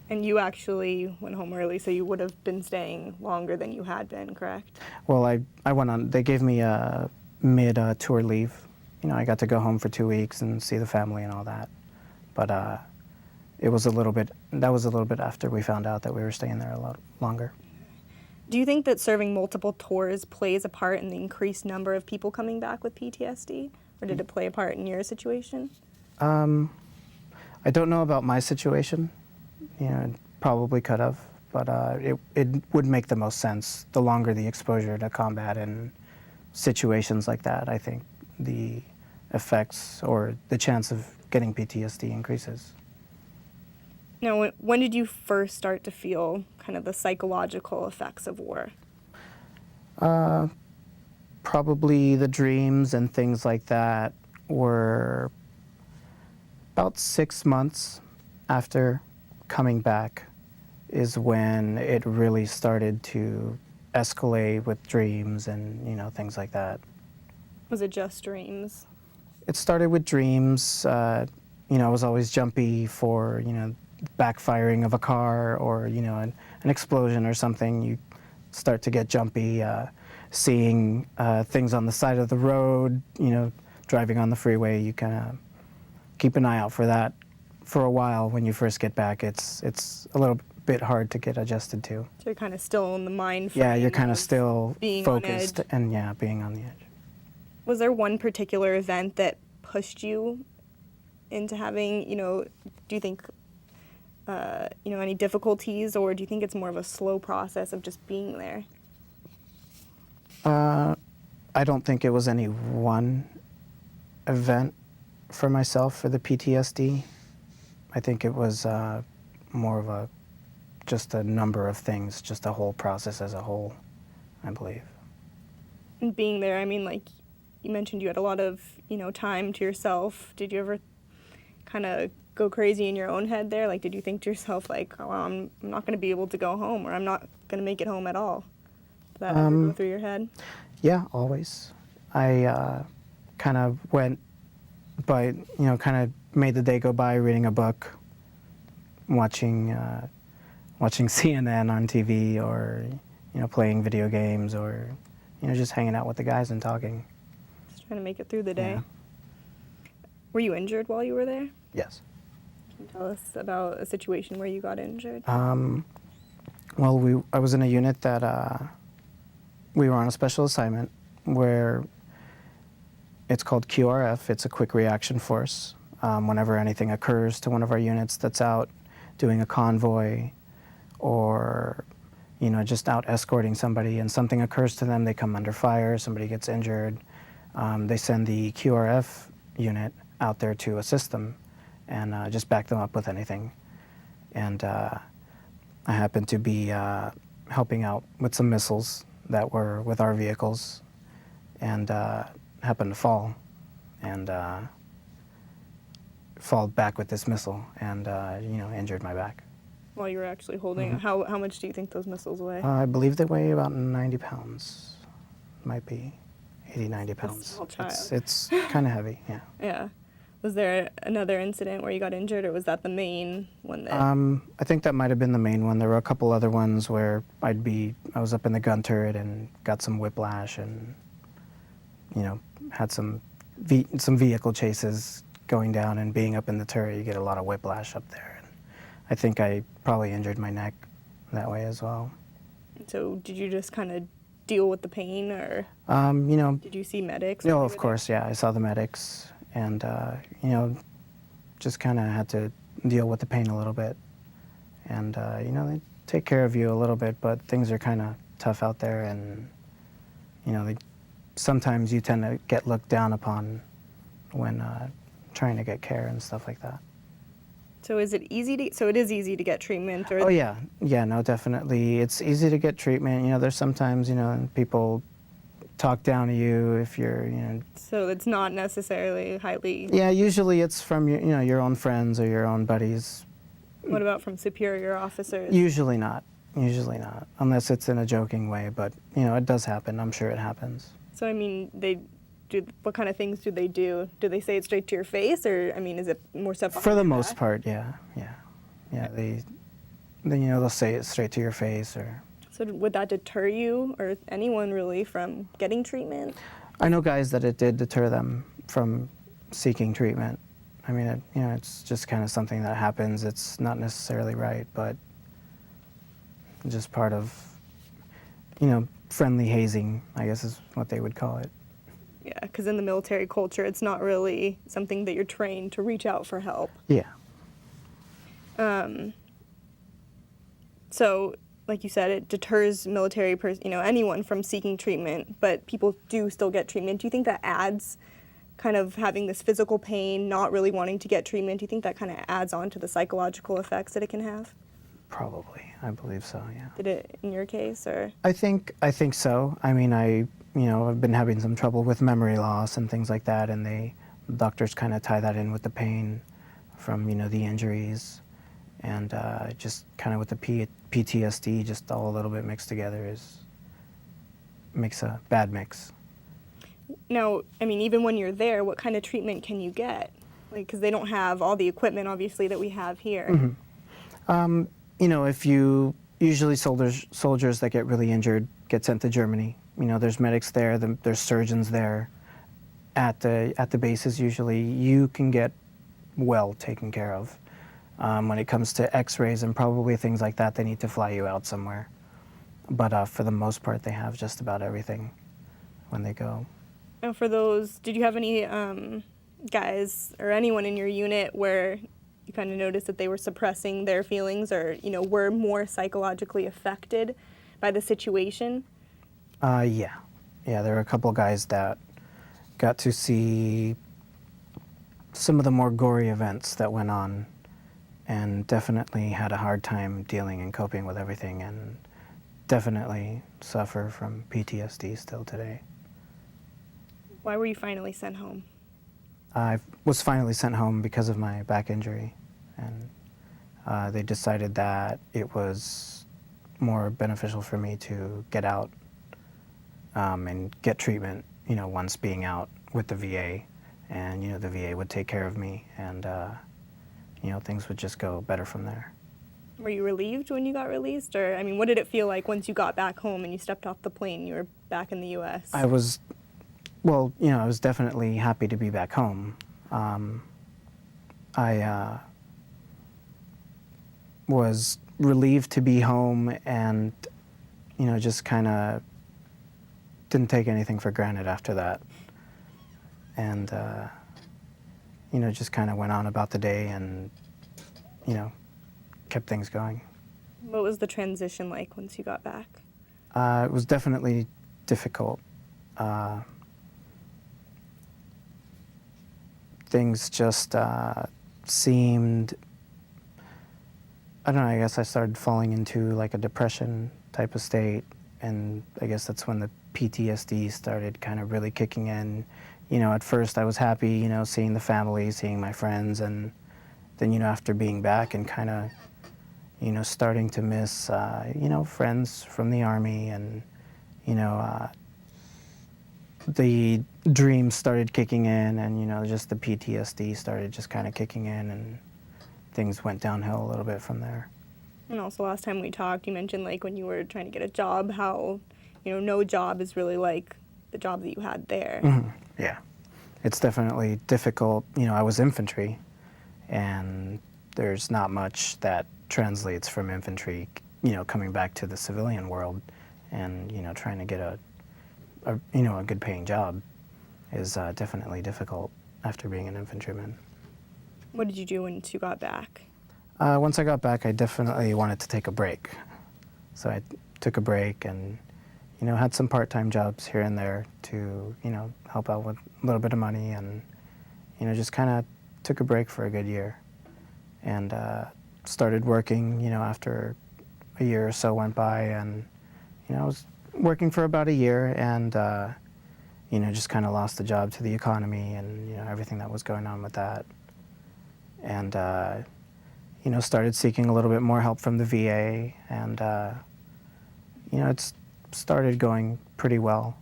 And you actually went home early, so you would have been staying longer than you had been, correct? Well, I went on, they gave me a mid-tour leave. You know, I got to go home for 2 weeks and see the family and all that. But it was a little bit, that was a little bit after we found out that we were staying there a lot longer. Do you think that serving multiple tours plays a part in the increased number of people coming back with PTSD? Or did it play a part in your situation? I don't know about my situation. You know, it probably could have, but it would make the most sense. The longer the exposure to combat and situations like that, I think the effects or the chance of getting PTSD increases. Now, when did you first start to feel kind of the psychological effects of war? Probably the dreams and things like that were about 6 months after coming back is when it really started to escalate with dreams and, you know, things like that. Was it just dreams? It started with dreams. You know, I was always jumpy for, you know, backfiring of a car or, you know, an explosion or something. You start to get jumpy, seeing things on the side of the road, you know, driving on the freeway. You kind of keep an eye out for that for a while. When you first get back, it's a little bit hard to get adjusted to. So you're kind of still in the mind frame. Yeah, you're kind of still being focused on edge. and yeah, being on the edge. Was there one particular event that pushed you into having, you know, do you think, you know, any difficulties, or do you think it's more of a slow process of just being there? I don't think it was any one event for myself for the PTSD. I think it was more of just a number of things, just a whole process as a whole, I believe. And being there, I mean, like, you mentioned you had a lot of, you know, time to yourself. Did you ever kind of go crazy in your own head there? Like, did you think to yourself, like, oh, I'm not going to be able to go home, or I'm not going to make it home at all? Did that ever go through your head? Yeah, always. I kind of went by, you know, kind of made the day go by reading a book, watching CNN on TV, or, you know, playing video games, or, you know, just hanging out with the guys and talking. Just trying to make it through the day. Yeah. Were you injured while you were there? Yes. Can you tell us about a situation where you got injured? Well, I was in a unit that we were on a special assignment where it's called QRF. It's a quick reaction force. Whenever anything occurs to one of our units that's out doing a convoy or, you know, just out escorting somebody and something occurs to them, they come under fire, somebody gets injured, they send the QRF unit out there to assist them and just back them up with anything. And I happened to be helping out with some missiles that were with our vehicles, and happened to fall and fall back with this missile and, you know, injured my back. While you were actually holding it, how much do you think those missiles weigh? I believe they weigh about 90 pounds. Might be 80, 90 pounds. A small child. It's kind of heavy, yeah. Yeah. Was there another incident where you got injured, or was that the main one that... I think that might have been the main one. There were a couple other ones where I was up in the gun turret and got some whiplash and, you know, had some vehicle chases going down, and being up in the turret, you get a lot of whiplash up there. And I think I probably injured my neck that way as well. So did you just kind of deal with the pain, or you know, did you see medics? No, of course, yeah. I saw the medics, and you know, just kind of had to deal with the pain a little bit. And you know, they take care of you a little bit, but things are kind of tough out there, and you know, sometimes you tend to get looked down upon when trying to get care and stuff like that. So is it easy to? So it is easy to get treatment, or? Oh yeah, no, definitely. It's easy to get treatment. You know, there's sometimes, you know, people talk down to you if you're, you know. So it's not necessarily highly. Yeah, usually it's from your, you know, your own friends or your own buddies. What about from superior officers? Usually not, unless it's in a joking way. But you know, it does happen. I'm sure it happens. So I mean, what kind of things do they do? Do they say it straight to your face, or I mean, is it more stuff? For the most part, yeah. They then, you know, they'll say it straight to your face. Or So would that deter you or anyone really from getting treatment? I know guys that it did deter them from seeking treatment. I mean, you know, it's just kind of something that happens. It's not necessarily right, but just part of, you know, friendly hazing, I guess is what they would call it. Yeah, because in the military culture, it's not really something that you're trained to reach out for help. Yeah. So, like you said, it deters anyone from seeking treatment, but people do still get treatment. Do you think that adds kind of having this physical pain, not really wanting to get treatment? Do you think that kind of adds on to the psychological effects that it can have? Probably, I believe so. Yeah. Did it in your case, or? I think so. I mean, I've been having some trouble with memory loss and things like that, and doctors kind of tie that in with the pain from, you know, the injuries, and just kind of with the PTSD, just all a little bit mixed together makes a bad mix. Now, I mean, even when you're there, what kind of treatment can you get? Like, because they don't have all the equipment, obviously, that we have here. Mm-hmm. You know, usually soldiers that get really injured get sent to Germany. You know, there's medics there, there's surgeons there. At the bases, usually you can get well taken care of. When it comes to X-rays and probably things like that, they need to fly you out somewhere. But for the most part, they have just about everything when they go. Now, for those, did you have any guys or anyone in your unit where you kind of noticed that they were suppressing their feelings, or, you know, were more psychologically affected by the situation? Yeah. There were a couple guys that got to see some of the more gory events that went on, and definitely had a hard time dealing and coping with everything, and definitely suffer from PTSD still today. Why were you finally sent home? I was finally sent home because of my back injury, and they decided that it was more beneficial for me to get out and get treatment, you know, once being out with the VA, and, you know, the VA would take care of me, and, you know, things would just go better from there. Were you relieved when you got released? Or, I mean, what did it feel like once you got back home and you stepped off the plane, you were back in the U.S.? I was definitely happy to be back home. I was relieved to be home, and, you know, just kind of didn't take anything for granted after that. And, you know, just kind of went on about the day and, you know, kept things going. What was the transition like once you got back? It was definitely difficult. Things just seemed, I don't know, I guess I started falling into like a depression type of state, and I guess that's when the PTSD started kind of really kicking in. You know, at first I was happy, you know, seeing the family, seeing my friends, and then, you know, after being back and kind of, you know, starting to miss, you know, friends from the Army, and, you know, the dreams started kicking in, and, you know, just the PTSD started just kind of kicking in, and things went downhill a little bit from there. And also, last time we talked, you mentioned, like, when you were trying to get a job, how, you know, no job is really like the job that you had there. Mm-hmm. Yeah. It's definitely difficult. You know, I was infantry, and there's not much that translates from infantry, you know, coming back to the civilian world, and, you know, trying to get a good paying job is definitely difficult after being an infantryman. What did you do once you got back? Once I got back, I definitely wanted to take a break. So I took a break and, you know, had some part-time jobs here and there to, you know, help out with a little bit of money, and, you know, just kind of took a break for a good year, and started working, you know, after a year or so went by, and, you know, I was working for about a year, and, you know, just kind of lost the job to the economy and, you know, everything that was going on with that. And, you know, started seeking a little bit more help from the VA, and, you know, it's started going pretty well.